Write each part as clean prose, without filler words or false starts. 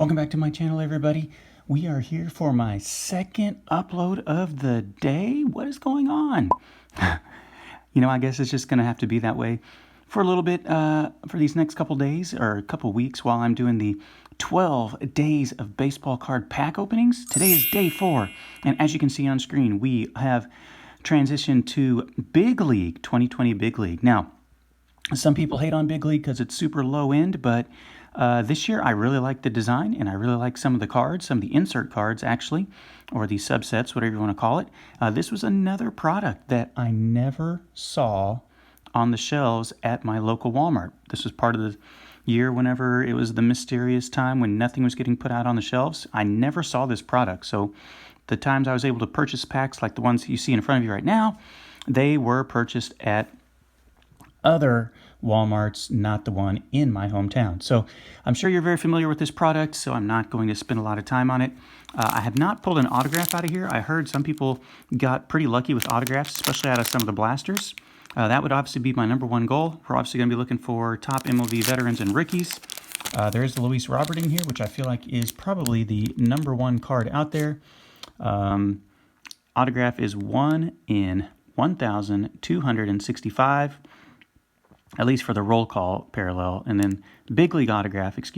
Welcome back to my channel, everybody. We are here for my second upload of the day. What is going on? I guess it's just going to have to be that way for a little bit for these next couple days or a couple weeks while I'm doing the 12 days of baseball card pack openings. Today is day 4, and as you can see on screen, we have transitioned to Big League, 2020 Big League. Now, some people hate on Big League because it's super low end, but this year I really like the design, and I really like some of the cards, some of the insert cards actually, or the subsets, whatever you want to call it. This was another product that I never saw on the shelves at my local Walmart. This was part of the year whenever it was the mysterious time when nothing was getting put out on the shelves. I never saw this product, so the times I was able to purchase packs like the ones you see in front of you right now, they were purchased at other Walmarts, not the one in my hometown. So I'm sure you're very familiar with this product, so I'm not going to spend a lot of time on it. I have not pulled an autograph out of here. I heard some people got pretty lucky with autographs, especially out of some of the blasters. That would obviously be my number one goal. We're obviously going to be looking for top MLB veterans and rookies. There is the Luis Robert in here, which I feel like is probably the number one card out there. Autograph is 1 in 1,265. At least for the roll call parallel. And then Big League autograph, is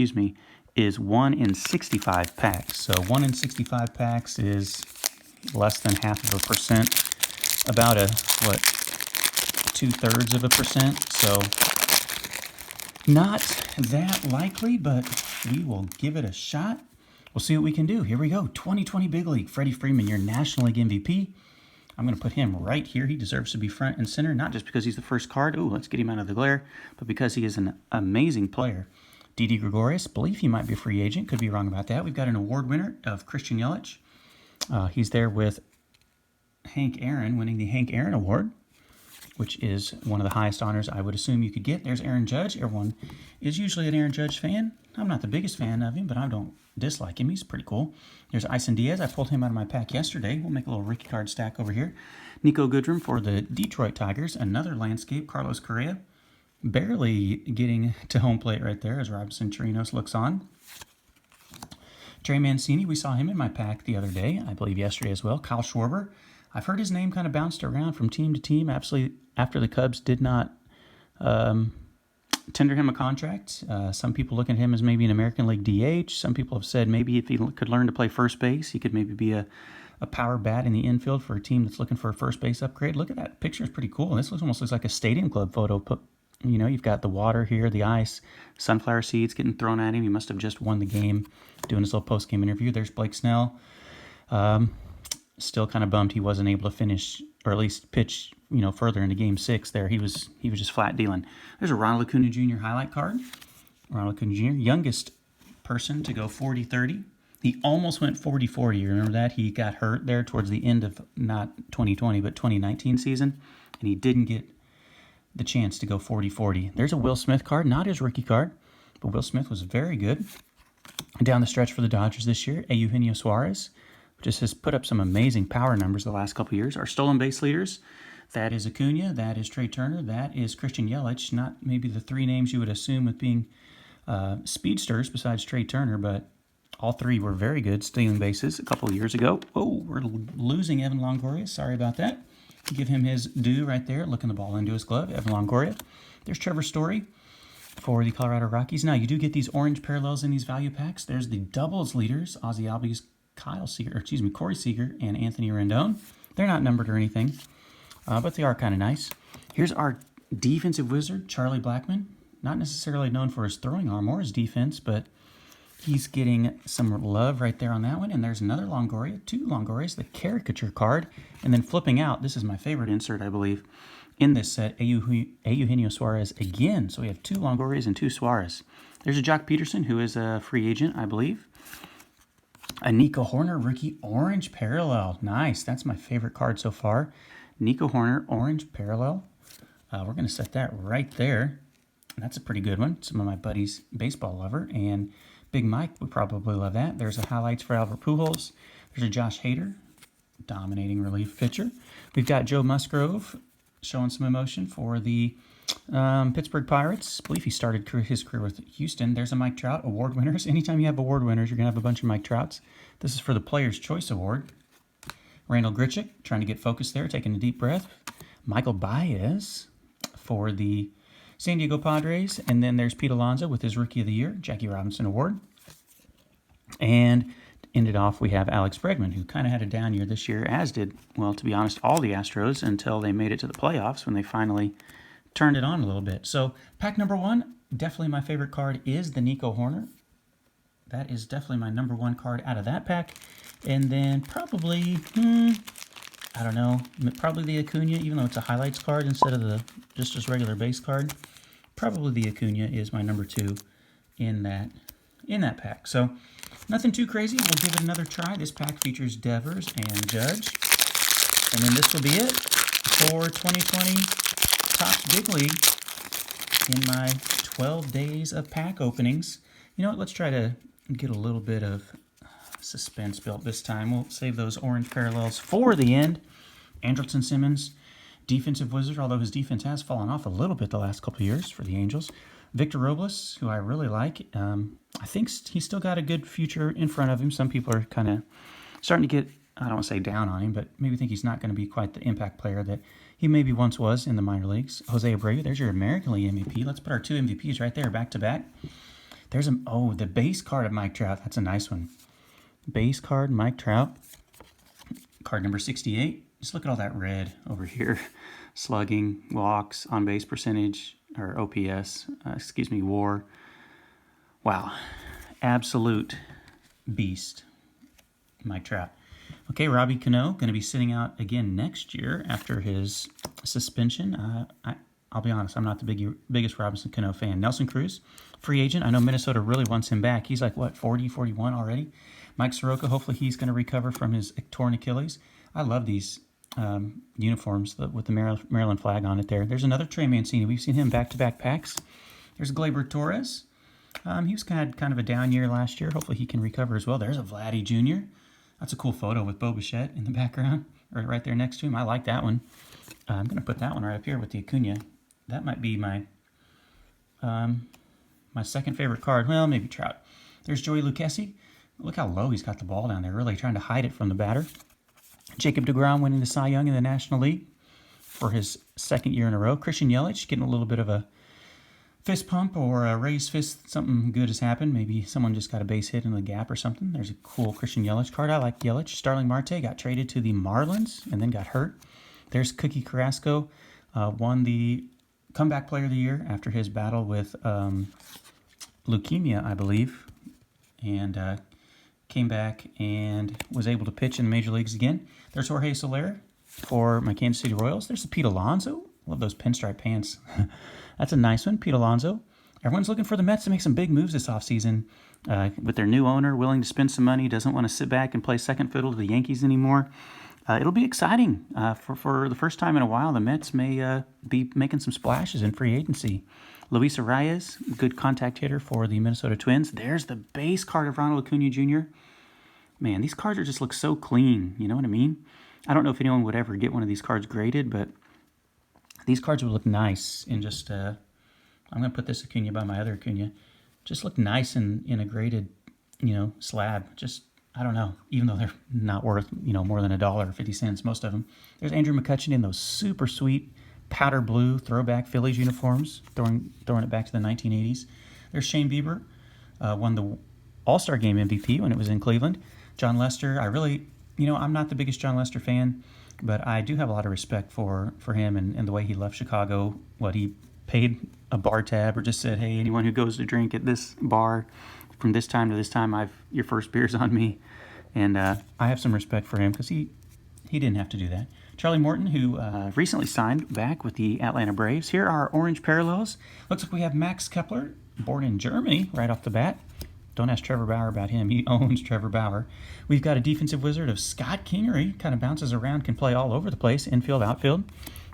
1 in 65 packs. So 1 in 65 packs is less than 0.5%, about 2/3%. So not that likely, but we will give it a shot. We'll see what we can do. Here we go. 2020 Big League. Freddie Freeman, your National League MVP. I'm going to put him right here. He deserves to be front and center, not just because he's the first card. Ooh, let's get him out of the glare, but because he is an amazing player. Didi Gregorius, believe he might be a free agent. Could be wrong about that. We've got an award winner of Christian Yelich. He's there with Hank Aaron, winning the Hank Aaron Award, which is one of the highest honors I would assume you could get. There's Aaron Judge. Everyone is usually an Aaron Judge fan. I'm not the biggest fan of him, but I don't dislike him. He's pretty cool. There's Isan Diaz. I pulled him out of my pack yesterday. We'll make a little rookie card stack over here. Nico Goodrum for the Detroit Tigers. Another landscape. Carlos Correa. Barely getting to home plate right there as Robinson Chirinos looks on. Trey Mancini. We saw him in my pack the other day. I believe yesterday as well. Kyle Schwarber. I've heard his name kind of bounced around from team to team. Absolutely, after the Cubs did not tender him a contract. Some people look at him as maybe an American League DH. Some people have said maybe if he could learn to play first base, he could maybe be a power bat in the infield for a team that's looking for a first base upgrade. Look at that picture. It's pretty cool. This almost looks like a Stadium Club photo. You've got the water here, the ice, sunflower seeds getting thrown at him. He must have just won the game doing his little post-game interview. There's Blake Snell. Still kind of bummed he wasn't able to finish, or at least pitch, further into Game 6 there. He was just flat dealing. There's a Ronald Acuna Jr. highlight card. Ronald Acuna Jr., youngest person to go 40-30. He almost went 40-40. You remember that? He got hurt there towards the end of not 2020, but 2019 season, and he didn't get the chance to go 40-40. There's a Will Smith card, not his rookie card, but Will Smith was very good down the stretch for the Dodgers this year. Eugenio Suarez just has put up some amazing power numbers the last couple of years. Our stolen base leaders, that is Acuna, that is Trey Turner, that is Christian Yelich. Not maybe the three names you would assume with being speedsters besides Trey Turner, but all three were very good stealing bases a couple of years ago. Oh, we're losing Evan Longoria. Sorry about that. Give him his due right there, looking the ball into his glove. Evan Longoria. There's Trevor Story for the Colorado Rockies. Now, you do get these orange parallels in these value packs. There's the doubles leaders, Ozzy Albies, Corey Seager, and Anthony Rendon. They're not numbered or anything, but they are kind of nice. Here's our defensive wizard, Charlie Blackmon. Not necessarily known for his throwing arm or his defense, but he's getting some love right there on that one. And there's another Longoria, 2 Longorias, the caricature card. And then flipping out, this is my favorite insert, I believe, in this set, Eugenio Suarez again. So we have 2 Longorias and 2 Suarez. There's a Jock Peterson, who is a free agent, I believe. A Nico Hoerner rookie orange parallel. Nice. That's my favorite card so far. Nico Hoerner orange parallel. We're going to set that right there. That's a pretty good one. Some of my buddies, baseball lover, and Big Mike would probably love that. There's a highlights for Albert Pujols. There's a Josh Hader, dominating relief pitcher. We've got Joe Musgrove showing some emotion for the Pittsburgh Pirates. I believe he started his career with Houston. There's a Mike Trout. Award winners. Anytime you have award winners, you're going to have a bunch of Mike Trouts. This is for the Player's Choice Award. Randall Grichuk, trying to get focused there, taking a deep breath. Michael Baez for the San Diego Padres. And then there's Pete Alonso with his Rookie of the Year, Jackie Robinson Award. And ended off, we have Alex Bregman, who kind of had a down year this year, as did, well, to be honest, all the Astros until they made it to the playoffs when they finally turned it on a little bit. So pack number 1, definitely my favorite card is the Nico Hoerner. That is definitely my number 1 card out of that pack. And then probably, I don't know, probably the Acuna, even though it's a highlights card instead of the just regular base card. Probably the Acuna is my number 2 in that pack. So nothing too crazy. We'll give it another try. This pack features Devers and Judge. And then this will be it for 2020 Topps Big League in my 12 days of pack openings. You know what? Let's try to get a little bit of suspense built this time. We'll save those orange parallels for the end. Andrelton Simmons, defensive wizard, although his defense has fallen off a little bit the last couple of years for the Angels. Victor Robles, who I really like. I think he's still got a good future in front of him. Some people are kind of starting to get, I don't want to say down on him, but maybe think he's not going to be quite the impact player that he maybe once was in the minor leagues. Jose Abreu, there's your American League MVP. Let's put our 2 MVPs right there, back to back. There's the base card of Mike Trout. That's a nice one. Base card, Mike Trout. Card number 68. Just look at all that red over here. Slugging, walks, on-base percentage, or OPS, WAR. Wow. Absolute beast, Mike Trout. Okay, Robbie Cano, going to be sitting out again next year after his suspension. I'll be honest, I'm not the biggest Robinson Cano fan. Nelson Cruz, free agent. I know Minnesota really wants him back. He's like, what, 40, 41 already? Mike Soroka, hopefully he's going to recover from his torn Achilles. I love these uniforms with the Maryland flag on it there. There's another Trey Mancini. We've seen him back-to-back packs. There's Gleyber Torres. He was kind of a down year last year. Hopefully he can recover as well. There's a Vladdy Jr. That's a cool photo with Bo Bichette in the background, or right there next to him. I like that one. I'm going to put that one right up here with the Acuna. That might be my my second favorite card. Well, maybe Trout. There's Joey Lucchesi. Look how low he's got the ball down there, really trying to hide it from the batter. Jacob deGrom winning the Cy Young in the National League for his second year in a row. Christian Yelich getting a little bit of a fist pump or a raised fist. Something good has happened. Maybe someone just got a base hit in the gap or something. There's a cool Christian Yelich card. I like Yelich. Starling Marte got traded to the Marlins and then got hurt. There's Cookie Carrasco. Won the comeback player of the year after his battle with leukemia, I believe. And came back and was able to pitch in the major leagues again. There's Jorge Soler for my Kansas City Royals. There's the Pete Alonso. Love those pinstripe pants. That's a nice one, Pete Alonso. Everyone's looking for the Mets to make some big moves this offseason. With their new owner willing to spend some money, doesn't want to sit back and play second fiddle to the Yankees anymore. It'll be exciting. For the first time in a while, the Mets may be making some splashes in free agency. Luis Arias, good contact hitter for the Minnesota Twins. There's the base card of Ronald Acuna Jr. Man, these cards just look so clean. You know what I mean? I don't know if anyone would ever get one of these cards graded, but these cards would look nice in just, I'm going to put this Acuna by my other Acuna. Just look nice in a graded, slab. Just, I don't know, even though they're not worth, more than $1 or 50 cents, most of them. There's Andrew McCutchen in those super sweet powder blue throwback Phillies uniforms, throwing it back to the 1980s. There's Shane Bieber, won the All-Star Game MVP when it was in Cleveland. John Lester, I'm not the biggest John Lester fan, but I do have a lot of respect for him and the way he left Chicago. He paid a bar tab or just said, hey, anyone who goes to drink at this bar from this time to this time, your first beer's on me. And I have some respect for him because he didn't have to do that. Charlie Morton, who recently signed back with the Atlanta Braves. Here are orange parallels. Looks like we have Max Kepler, born in Germany, right off the bat. Don't ask Trevor Bauer about him. He owns Trevor Bauer. We've got a defensive wizard of Scott Kingery. Kind of bounces around, can play all over the place, infield, outfield.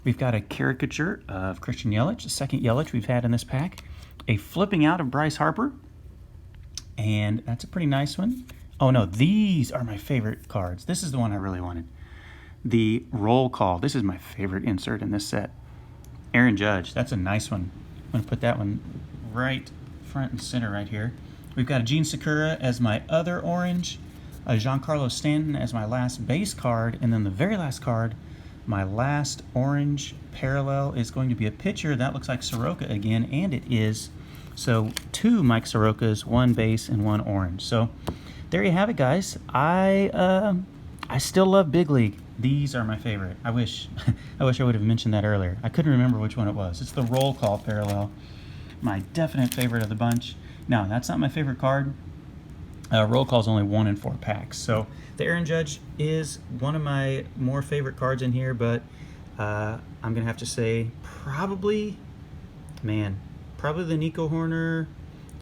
We've got a caricature of Christian Yelich, the second Yelich we've had in this pack. A flipping out of Bryce Harper. And that's a pretty nice one. Oh, no, these are my favorite cards. This is the one I really wanted. The roll call. This is my favorite insert in this set. Aaron Judge. That's a nice one. I'm going to put that one right front and center right here. We've got a Gene Sakura as my other orange, a Giancarlo Stanton as my last base card, and then the very last card, my last orange parallel, is going to be a pitcher. That looks like Soroka again, and it is. So 2 Mike Sorokas, 1 base and 1 orange. So there you have it, guys. I still love Big League. These are my favorite. I wish I would have mentioned that earlier. I couldn't remember which one it was. It's the Roll Call parallel. My definite favorite of the bunch. Now, that's not my favorite card. Roll Call is only 1 in 4 packs. So the Aaron Judge is one of my more favorite cards in here, but I'm going to have to say probably the Nico Horner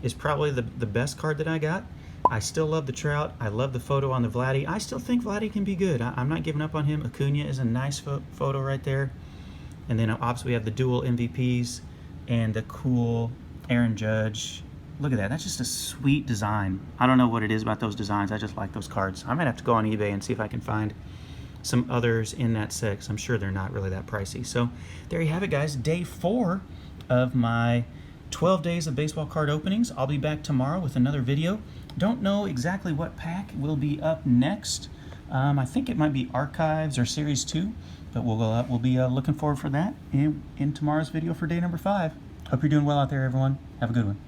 is probably the best card that I got. I still love the Trout. I love the photo on the Vladdy. I still think Vladdy can be good. I'm not giving up on him. Acuna is a nice photo right there. And then obviously we have the dual MVPs and the cool Aaron Judge. Look at that. That's just a sweet design. I don't know what it is about those designs. I just like those cards. I might have to go on eBay and see if I can find some others in that set, because I'm sure they're not really that pricey. So there you have it, guys. Day 4 of my 12 days of baseball card openings. I'll be back tomorrow with another video. Don't know exactly what pack will be up next. I think it might be Archives or Series 2, but we'll be looking forward for that in tomorrow's video for day number 5. Hope you're doing well out there, everyone. Have a good one.